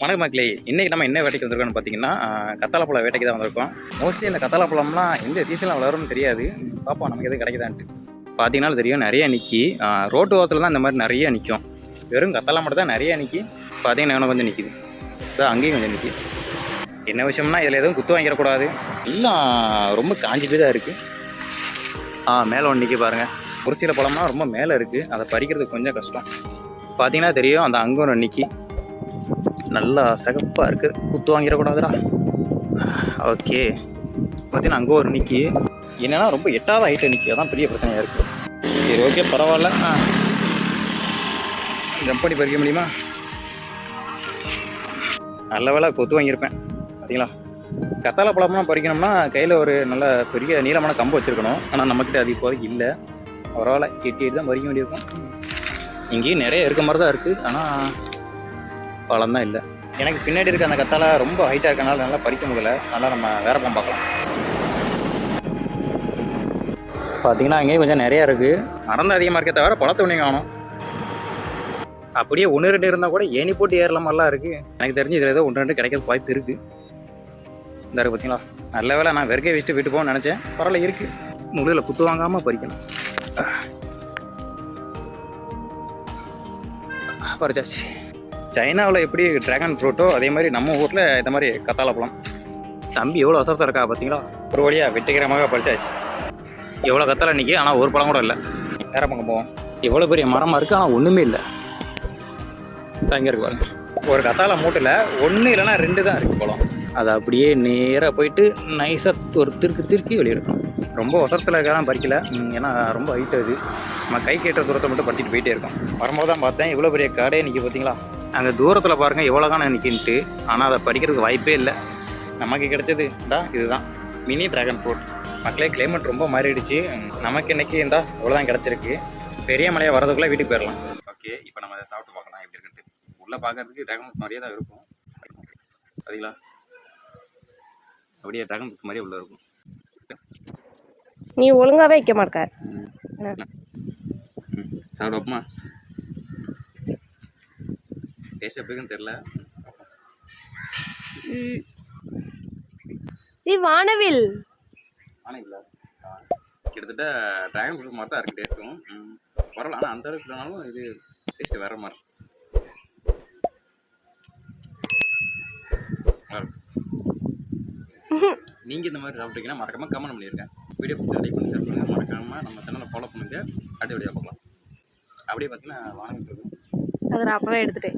வணக்கம் மக்களே, இன்றைக்கி நம்ம என்ன வேட்டைக்கு வந்திருக்கோம்னு பார்த்தீங்கன்னா கத்தாழப்பழம் வேட்டைக்கு தான் வந்திருக்கோம். மோஸ்ட்லி இந்த கத்தாழப்பழம்லாம் எந்த சீசனில் வளரும்னு தெரியாது. பார்ப்போம் நமக்கு எதுவும் கிடைக்குதான்ட்டு. பார்த்தீங்கன்னா தெரியும், நிறைய நிற்கி ரோட்டு ஓரத்தில் தான் இந்த மாதிரி நிறைய நிற்கும். வெறும் கத்தாழை மட்டும் தான் நிறைய நிற்கி. பார்த்தீங்கன்னா எனக்கு கொஞ்சம் நிற்கிது, அங்கேயும் கொஞ்சம் நிற்கி. என்ன விஷயம்னா இதில் எதுவும் குத்து வாங்கிடக்கூடாது. எல்லாம் ரொம்ப காஞ்சிட்டு தான் இருக்குது. மேலே ஒன்று நிற்கி பாருங்கள். ஒரு சில பழம்லாம் ரொம்ப மேலே இருக்குது, அதை பறிக்கிறதுக்கு கொஞ்சம் கஷ்டம். பார்த்தீங்கன்னா தெரியும், அந்த அங்கே ஒன்று நிற்கி நல்லா சிகப்பாக இருக்குது, குத்து வாங்கிடக்கூடாதுடா. ஓகே, பார்த்தீங்கன்னா அங்கே ஒரு நிற்கி என்னென்னா ரொம்ப எட்டாவது ஹைட்டை நிற்கி, அதான் பெரிய பிரச்சனையாக இருக்குது. சரி ஓகே பரவாயில்ல. ஜம்ப் பண்ணி பறிக்க முடியுமா? நல்ல வேலை கொத்து வாங்கியிருப்பேன். பார்த்தீங்களா, கத்தாழை பழம்லாம் பறிக்கணும்னா கையில் ஒரு நல்ல பெரிய நீளமான கம்பு வச்சுருக்கணும். ஆனால் நம்மக்கிட்ட அது இப்போதைக்கு இல்லை. பரவாயில்ல, எட்டி தான் பறிக்க வேண்டியிருக்கும். இங்கேயும் நிறைய இருக்க மாதிரி தான் இருக்குது, ஆனால் பழம் தான் இல்லை. எனக்கு பின்னாடி இருக்க அந்த கத்தாழை ரொம்ப ஹைட்டாக இருக்கனால நல்லா பறிக்க முடியல. அதனால் நம்ம வேற பழம் பார்க்கலாம். பார்த்தீங்கன்னா அங்கேயும் கொஞ்சம் நிறையா இருக்குது. மரம் அதிகமாக இருக்க தவிர பழத்தை ஒன்றையும் காணும். அப்படியே ஒன்று ரெண்டு இருந்தால் கூட ஏணி போட்டு ஏறல மாதிரிலாம் இருக்குது. எனக்கு தெரிஞ்சு இதில் ஏதோ ஒன்று ரெண்டு கிடைக்கிறது வாய்ப்பு இருக்குது. இந்த இருக்குது பார்த்தீங்களா, நல்ல வேலை. நான் வெறுக்கை வச்சுட்டு வீட்டு போகணும்னு நினச்சேன். பரவாயில்ல இருக்குது. முழுதில் குத்து வாங்காமல் பறிக்கணும். பறிச்சாச்சு. சைனாவில் எப்படி ட்ராகன் ஃப்ரூட்டோ அதே மாதிரி நம்ம ஊரில் இந்த மாதிரி கத்தாழை பழம். தம்பி எவ்வளோ அவசரத்தை இருக்கா பார்த்தீங்களா. ஒரு வழியாக வெற்றிகரமாக பறிச்சாச்சு. எவ்வளோ கத்தாழை நிற்கி, ஆனால் ஒரு பழம் கூட இல்லை. வேற பக்கம் போவோம். எவ்வளோ பெரிய மரமாக இருக்குது, ஆனால் ஒன்றுமே இல்லை. இங்கே இருக்கு பாருங்க. ஒரு கத்தாழை மூட்டில் ஒன்று இல்லைன்னா ரெண்டு தான் இருக்குது பழம். அதை அப்படியே நேராக போயிட்டு நைஸாக ஒரு திருக்கி வெளியிடணும். ரொம்ப அவசரத்தில் இருக்கலாம் பறிக்கல, ஏன்னா ரொம்ப ஹைட் அது. நம்ம கை கேட்ட தூரத்தை மட்டும் பறிச்சிட்டு போயிட்டே இருக்கோம். வரும்போது தான் பார்த்தேன் இவ்வளோ பெரிய காடே நிற்கி பார்த்தீங்களா. அங்கே தூரத்தில் பாருங்கள் எவ்வளோ காண நிற்கின்ட்டு. ஆனால் அதை பறிக்கிறதுக்கு வாய்ப்பே இல்லை. நமக்கு கிடைச்சது இதுதான் மினி ட்ராகன் ஃப்ரூட். மக்களே, கிளைமேட் ரொம்ப மாறிடுச்சு. நமக்கு இன்றைக்கி இவ்வளோதான் கிடச்சிருக்கு. பெரிய மலையாக வரதுக்குள்ளே வீட்டுக்கு போயிடலாம். ஓகே, இப்போ நம்ம அதை சாப்பிட்டு பார்க்கலாம் எப்படி இருக்குன்ட்டு. உள்ளே பார்க்கறதுக்கு ட்ராகன் ஃப்ரூட் மாதிரியே தான் இருக்கும். சரிங்களா, அப்படியே ட்ராகன் ஃப்ரூட் மாதிரியே உள்ளே இருக்கும். நீ ஒழுங்காகவே வைக்க மாட்டேன். சாப்பிடுவோமா? டேஸ்ட் எப்படி இருக்குன்னு தெரியல. வானவில் கிட்டத்தட்ட ட்ராகன் ஃப்ரூட் மாதிரி தான் இருக்கு டேஸ்ட்டும். பரவாயில்ல, ஆனால் அந்த அளவுக்கு இல்லைனாலும் இது டேஸ்ட் வேற மாதிரி. நீங்கள் இந்த மாதிரி சாப்பிட்டீங்கன்னா மறக்காமல் கமெண்ட் பண்ணியிருக்கேன். வீடியோ பிடிச்சி லைக் பண்ணி ஷேர் பண்ணுங்கள். மறக்காமல் நம்ம சேனலை ஃபாலோ பண்ணுங்கள். அடுத்த வீடியோ பார்க்கலாம். அப்படியே பார்த்தீங்கன்னா வானவில் இருக்கும். அதை நான் அப்பவே எடுத்துட்டேன்.